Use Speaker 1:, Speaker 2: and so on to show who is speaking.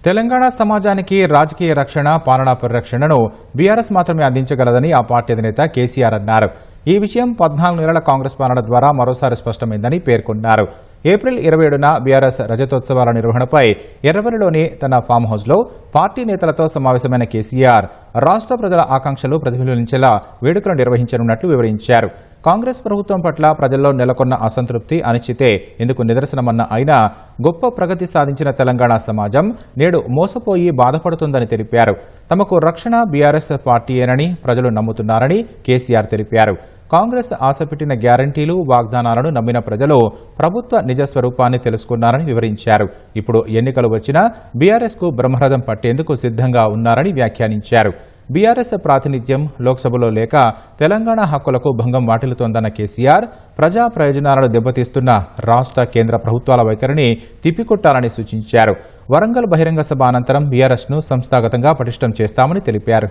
Speaker 1: తెలంగాణ సమాజానికి రాజకీయ రక్షణ, పాలనా పరిరక్షణను బీఆర్ఎస్ మాత్రమే అందించగలదని ఆ పార్టీ అధినేత కేసీఆర్ అన్నారు. ఈ విషయం 14 నెలల కాంగ్రెస్ పాలన ద్వారా మరోసారి స్పష్టమైందని పేర్కొన్నారు. ఏప్రిల్ 27న బీఆర్ఎస్ రజతోత్సవాల నిర్వహణపై ఎర్రవల్లిలోని తన ఫామ్ హౌస్లో పార్టీ నేతలతో సమావేశమైన కేసీఆర్ రాష్ట్ర ప్రజల ఆకాంక్షలు ప్రతిఫలించేలా వేడుకలు నిర్వహించనున్నట్లు వివరించారు. కాంగ్రెస్ ప్రభుత్వం పట్ల ప్రజల్లో నెలకొన్న అసంతృప్తి, అనిశ్చితే ఇందుకు నిదర్శనమన్న ఆయన గొప్ప ప్రగతి సాధించిన తెలంగాణ సమాజం నేడు మోసపోయి బాధపడుతుందని తెలిపారు. తమకు రక్షణ బీఆర్ఎస్ పార్టీయేనని ప్రజలు నమ్ముతున్నారని కేసీఆర్ తెలిపారు. కాంగ్రెస్ ఆశపెట్టిన గ్యారంటీలు, వాగ్దానాలను నమ్మిన ప్రజలు ప్రభుత్వ నిజస్వరూపాన్ని తెలుసుకున్నారని వివరించారు. ఇప్పుడు ఎన్నికలు వచ్చినా బీఆర్ఎస్కు బ్రహ్మరథం పట్టేందుకు సిద్ధంగా ఉన్నారని వ్యాఖ్యానించారు. బీఆర్ఎస్ ప్రాతినిధ్యం లోక్సభలో లేక తెలంగాణ హక్కులకు భంగం వాటిల్లుతోందన్న కేసీఆర్ ప్రజా ప్రయోజనాలను దెబ్బతీస్తున్న రాష్ట్ర, కేంద్ర ప్రభుత్వాల వైఖరిని తిప్పికొట్టాలని సూచించారు. వరంగల్ బహిరంగ సభ అనంతరం బీఆర్ఎస్ను సంస్థాగతంగా పటిష్టం చేస్తామని తెలిపారు.